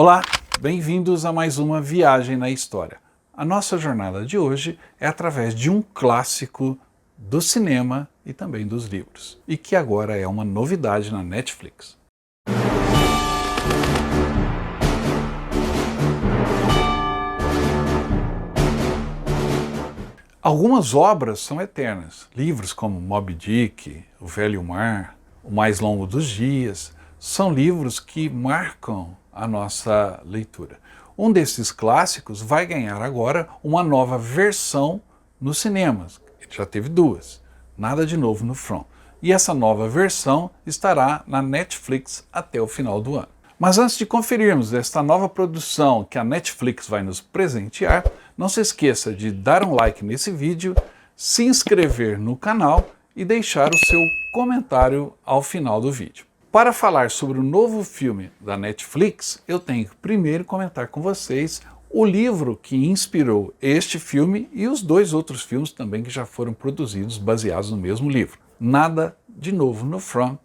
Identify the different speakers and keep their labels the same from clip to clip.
Speaker 1: Olá, bem-vindos a mais uma viagem na história. A nossa jornada de hoje é através de um clássico do cinema e também dos livros, e que agora é uma novidade na Netflix. Algumas obras são eternas. Livros como Moby Dick, O Velho Mar, O Mais Longo dos Dias, são livros que marcam a nossa leitura. Um desses clássicos vai ganhar agora uma nova versão nos cinemas. Ele já teve duas. Nada de novo no front. E essa nova versão estará na Netflix até o final do ano. Mas antes de conferirmos esta nova produção que a Netflix vai nos presentear, não se esqueça de dar um like nesse vídeo, se inscrever no canal e deixar o seu comentário ao final do vídeo. Para falar sobre o novo filme da Netflix, eu tenho que primeiro comentar com vocês o livro que inspirou este filme e os dois outros filmes também que já foram produzidos baseados no mesmo livro. Nada de Novo no Front,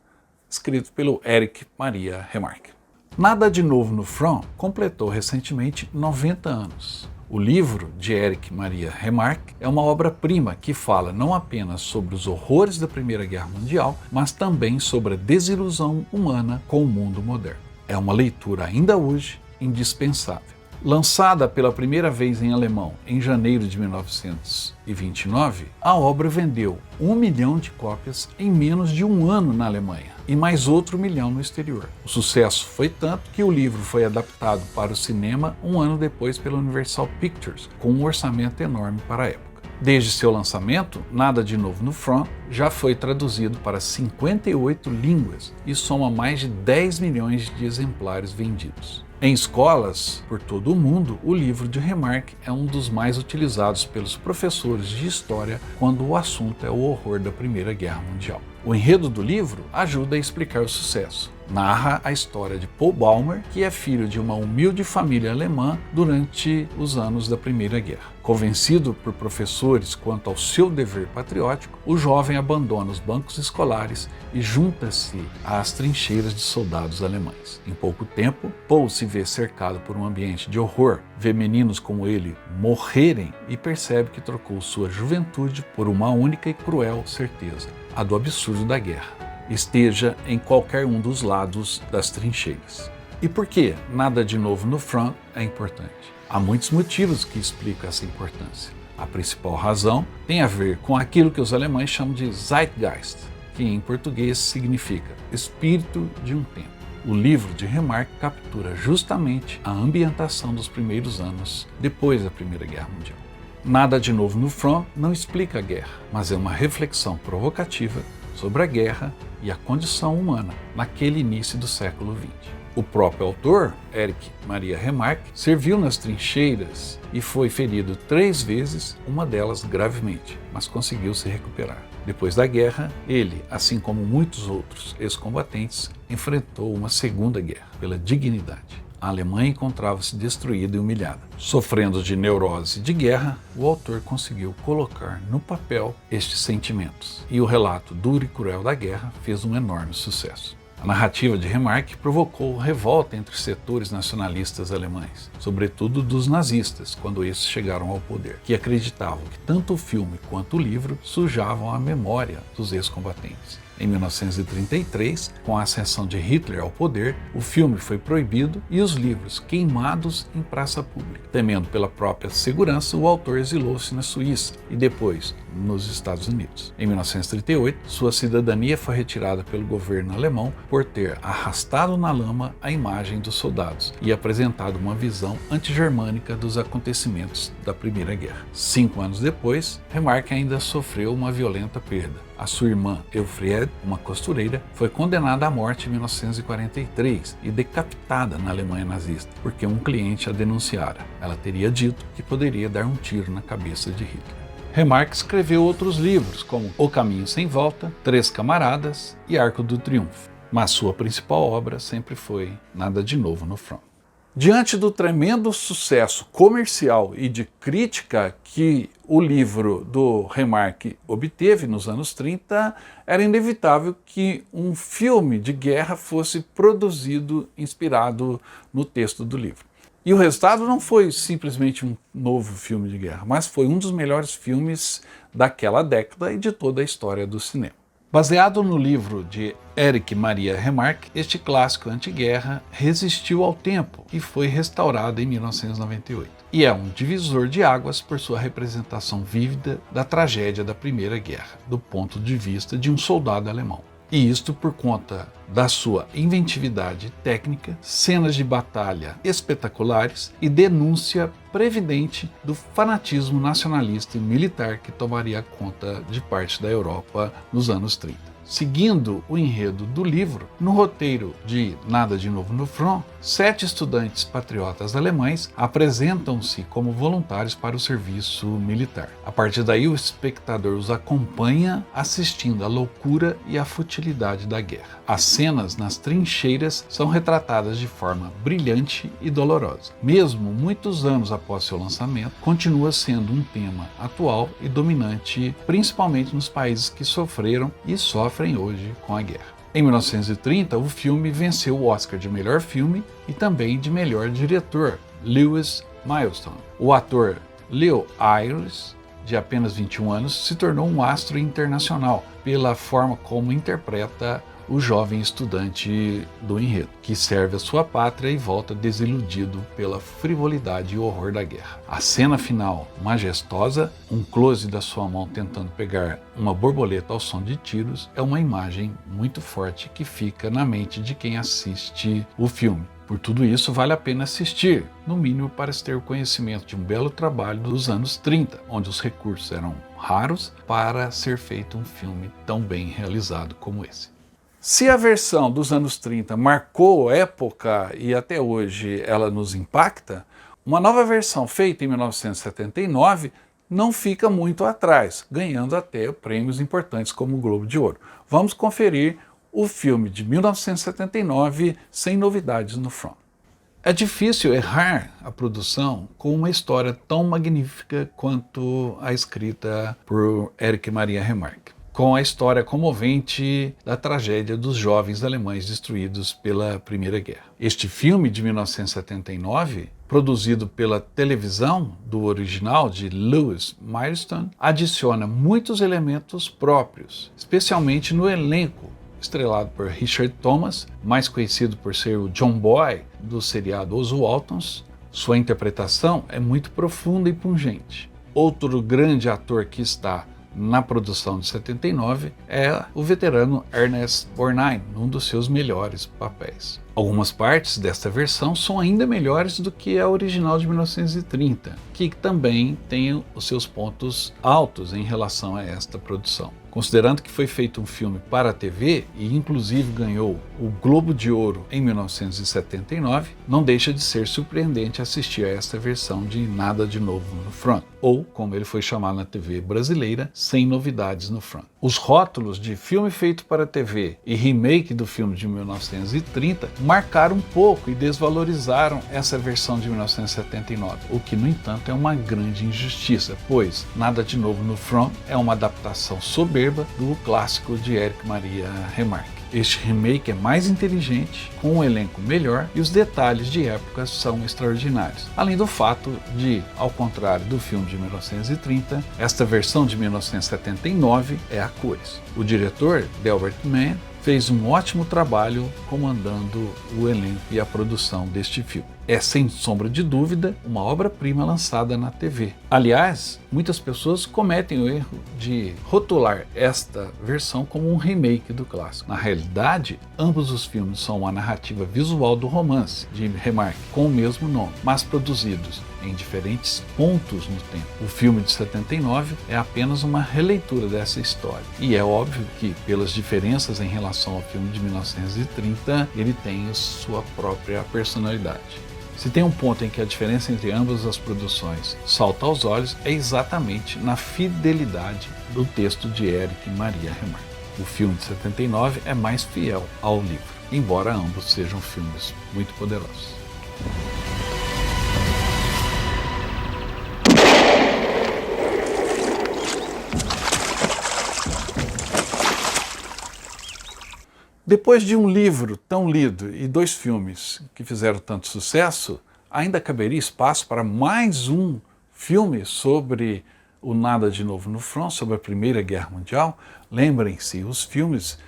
Speaker 1: escrito pelo Éric Maria Remarque. Nada de Novo no Front completou recentemente 90 anos. O livro de Éric Maria Remarque é uma obra-prima que fala não apenas sobre os horrores da Primeira Guerra Mundial, mas também sobre a desilusão humana com o mundo moderno. É uma leitura ainda hoje indispensável. Lançada pela primeira vez em alemão em janeiro de 1929, a obra vendeu 1 milhão de cópias em menos de um ano na Alemanha e mais outro 1 milhão no exterior. O sucesso foi tanto que o livro foi adaptado para o cinema um ano depois pela Universal Pictures, com um orçamento enorme para a época. Desde seu lançamento, Nada de Novo no Front já foi traduzido para 58 línguas e soma mais de 10 milhões de exemplares vendidos. Em escolas por todo o mundo, o livro de Remarque é um dos mais utilizados pelos professores de história quando o assunto é o horror da Primeira Guerra Mundial. O enredo do livro ajuda a explicar o sucesso. Narra a história de Paul Baumer, que é filho de uma humilde família alemã durante os anos da Primeira Guerra. Convencido por professores quanto ao seu dever patriótico, o jovem abandona os bancos escolares e junta-se às trincheiras de soldados alemães. Em pouco tempo, Paul se vê cercado por um ambiente de horror, vê meninos como ele morrerem e percebe que trocou sua juventude por uma única e cruel certeza, a do absurdo da guerra. Esteja em qualquer um dos lados das trincheiras. E por que Nada de Novo no Front é importante? Há muitos motivos que explicam essa importância. A principal razão tem a ver com aquilo que os alemães chamam de Zeitgeist, que em português significa espírito de um tempo. O livro de Remarque captura justamente a ambientação dos primeiros anos depois da Primeira Guerra Mundial. Nada de Novo no Front não explica a guerra, mas é uma reflexão provocativa sobre a guerra e a condição humana naquele início do século XX. O próprio autor, Éric Maria Remarque, serviu nas trincheiras e foi ferido 3 vezes, uma delas gravemente, mas conseguiu se recuperar. Depois da guerra, ele, assim como muitos outros ex-combatentes, enfrentou uma segunda guerra pela dignidade. A Alemanha encontrava-se destruída e humilhada. Sofrendo de neurose de guerra, o autor conseguiu colocar no papel estes sentimentos. E o relato duro e cruel da guerra fez um enorme sucesso. A narrativa de Remarque provocou revolta entre setores nacionalistas alemães, sobretudo dos nazistas, quando esses chegaram ao poder, que acreditavam que tanto o filme quanto o livro sujavam a memória dos ex-combatentes. Em 1933, com a ascensão de Hitler ao poder, o filme foi proibido e os livros queimados em praça pública. Temendo pela própria segurança, o autor exilou-se na Suíça e depois nos Estados Unidos. Em 1938, sua cidadania foi retirada pelo governo alemão por ter arrastado na lama a imagem dos soldados e apresentado uma visão antigermânica dos acontecimentos da Primeira Guerra. 5 anos depois, Remarque ainda sofreu uma violenta perda. A sua irmã, Elfriede, uma costureira, foi condenada à morte em 1943 e decapitada na Alemanha nazista, porque um cliente a denunciara. Ela teria dito que poderia dar um tiro na cabeça de Hitler. Remarque escreveu outros livros, como O Caminho Sem Volta, 3 Camaradas e Arco do Triunfo, mas sua principal obra sempre foi Nada de Novo no Front. Diante do tremendo sucesso comercial e de crítica que o livro do Remarque obteve nos anos 30, era inevitável que um filme de guerra fosse produzido inspirado no texto do livro. E o resultado não foi simplesmente um novo filme de guerra, mas foi um dos melhores filmes daquela década e de toda a história do cinema. Baseado no livro de Erich Maria Remarque, este clássico anti-guerra resistiu ao tempo e foi restaurado em 1998. E é um divisor de águas por sua representação vívida da tragédia da Primeira Guerra, do ponto de vista de um soldado alemão. E isto por conta da sua inventividade técnica, cenas de batalha espetaculares e denúncia previdente do fanatismo nacionalista e militar que tomaria conta de parte da Europa nos anos 30. Seguindo o enredo do livro, no roteiro de Nada de Novo no Front, 7 estudantes patriotas alemães apresentam-se como voluntários para o serviço militar. A partir daí, o espectador os acompanha assistindo à loucura e à futilidade da guerra. As cenas nas trincheiras são retratadas de forma brilhante e dolorosa. Mesmo muitos anos após seu lançamento, continua sendo um tema atual e dominante, principalmente nos países que sofreram e sofrem hoje com a guerra. Em 1930, o filme venceu o Oscar de melhor filme e também de melhor diretor, Lewis Milestone. O ator Leo Ayres, de apenas 21 anos, se tornou um astro internacional pela forma como interpreta o jovem estudante do enredo, que serve a sua pátria e volta desiludido pela frivolidade e horror da guerra. A cena final, majestosa, um close da sua mão tentando pegar uma borboleta ao som de tiros, é uma imagem muito forte que fica na mente de quem assiste o filme. Por tudo isso, vale a pena assistir, no mínimo para se ter o conhecimento de um belo trabalho dos anos 30, onde os recursos eram raros para ser feito um filme tão bem realizado como esse. Se a versão dos anos 30 marcou época e até hoje ela nos impacta, uma nova versão feita em 1979 não fica muito atrás, ganhando até prêmios importantes como o Globo de Ouro. Vamos conferir o filme de 1979 sem novidades no front. É difícil errar a produção com uma história tão magnífica quanto a escrita por Erich Maria Remarque, com a história comovente da tragédia dos jovens alemães destruídos pela Primeira Guerra. Este filme de 1979, produzido pela televisão do original de Lewis Milestone, adiciona muitos elementos próprios, especialmente no elenco, estrelado por Richard Thomas, mais conhecido por ser o John Boy do seriado Os Waltons. Sua interpretação é muito profunda e pungente. Outro grande ator que está na produção de 79 é o veterano Ernest Borgnine, num dos seus melhores papéis. Algumas partes desta versão são ainda melhores do que a original de 1930, que também tem os seus pontos altos em relação a esta produção. Considerando que foi feito um filme para a TV e inclusive ganhou o Globo de Ouro em 1979, não deixa de ser surpreendente assistir a esta versão de Nada de Novo no Front, ou, como ele foi chamado na TV brasileira, Sem Novidades no Front. Os rótulos de filme feito para a TV e remake do filme de 1930 marcaram um pouco e desvalorizaram essa versão de 1979, o que, no entanto, é uma grande injustiça, pois Nada de Novo no Front é uma adaptação soberba do clássico de Erich Maria Remarque. Este remake é mais inteligente, com um elenco melhor e os detalhes de época são extraordinários. Além do fato de, ao contrário do filme de 1930, esta versão de 1979 é a cores. O diretor, Delbert Mann, fez um ótimo trabalho comandando o elenco e a produção deste filme. É, sem sombra de dúvida, uma obra-prima lançada na TV. Aliás, muitas pessoas cometem o erro de rotular esta versão como um remake do clássico. Na realidade, ambos os filmes são uma narrativa visual do romance de Remarque, com o mesmo nome, mas produzidos em diferentes pontos no tempo. O filme de 79 é apenas uma releitura dessa história. E é óbvio que, pelas diferenças em relação ao filme de 1930, ele tem sua própria personalidade. Se tem um ponto em que a diferença entre ambas as produções salta aos olhos, é exatamente na fidelidade do texto de Erich Maria Remarque. O filme de 79 é mais fiel ao livro, embora ambos sejam filmes muito poderosos. Depois de um livro tão lido e 2 filmes que fizeram tanto sucesso, ainda caberia espaço para mais um filme sobre o Nada de Novo no Front, sobre a Primeira Guerra Mundial. Lembrem-se, os filmes,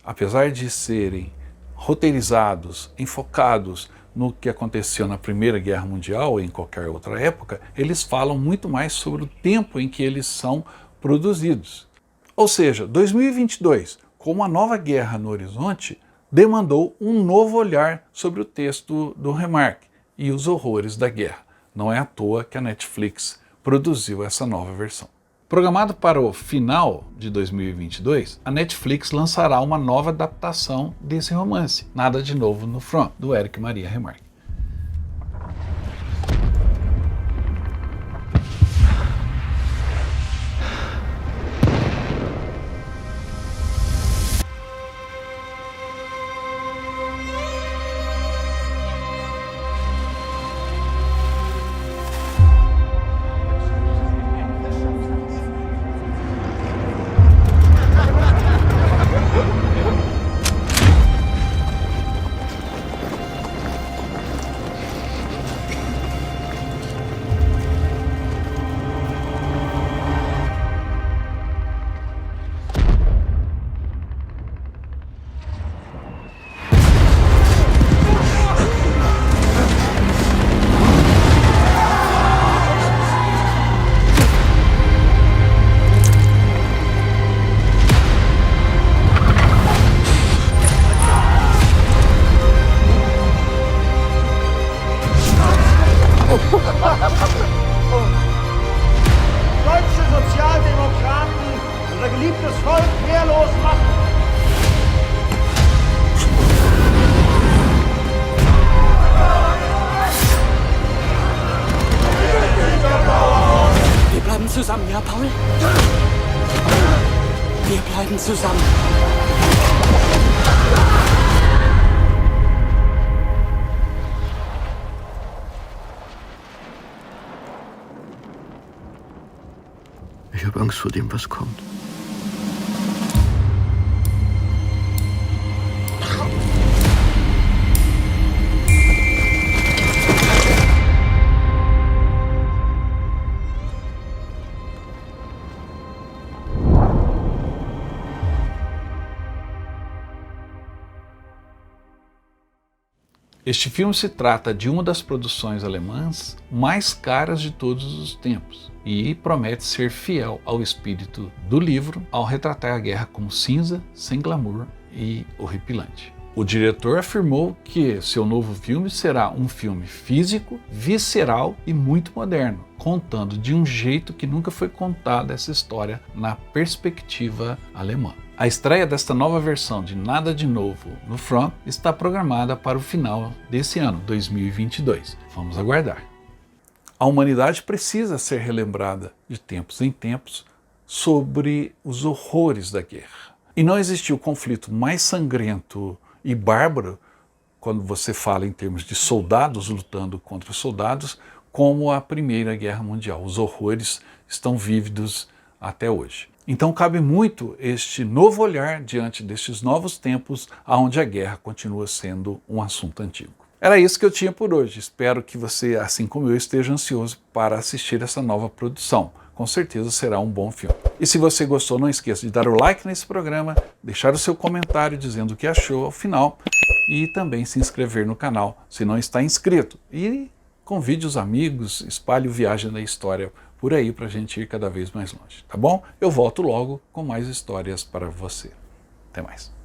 Speaker 1: apesar de serem roteirizados, enfocados no que aconteceu na Primeira Guerra Mundial ou em qualquer outra época, eles falam muito mais sobre o tempo em que eles são produzidos. Ou seja, 2022, com uma nova guerra no horizonte, demandou um novo olhar sobre o texto do Remarque e os horrores da guerra. Não é à toa que a Netflix produziu essa nova versão. Programado para o final de 2022, a Netflix lançará uma nova adaptação desse romance, Nada de Novo no Front, do Éric Maria Remarque.
Speaker 2: Deutsche Sozialdemokraten, unser geliebtes Volk wehrlos machen.
Speaker 3: Wir bleiben zusammen, ja, Paul? Wir bleiben zusammen.
Speaker 4: Ich habe Angst vor dem, was kommt.
Speaker 1: Este filme se trata de uma das produções alemãs mais caras de todos os tempos e promete ser fiel ao espírito do livro ao retratar a guerra como cinza, sem glamour e horripilante. O diretor afirmou que seu novo filme será um filme físico, visceral e muito moderno, contando de um jeito que nunca foi contada essa história na perspectiva alemã. A estreia desta nova versão de Nada de Novo no Front está programada para o final desse ano, 2022. Vamos aguardar. A humanidade precisa ser relembrada de tempos em tempos sobre os horrores da guerra. E não existiu conflito mais sangrento e bárbaro, quando você fala em termos de soldados lutando contra soldados, como a Primeira Guerra Mundial. Os horrores estão vívidos até hoje. Então cabe muito este novo olhar diante destes novos tempos, onde a guerra continua sendo um assunto antigo. Era isso que eu tinha por hoje. Espero que você, assim como eu, esteja ansioso para assistir essa nova produção. Com certeza será um bom filme. E se você gostou, não esqueça de dar o like nesse programa, deixar o seu comentário dizendo o que achou ao final e também se inscrever no canal se não está inscrito. E convide os amigos, espalhe o Viagem da História por aí para a gente ir cada vez mais longe, tá bom? Eu volto logo com mais histórias para você. Até mais.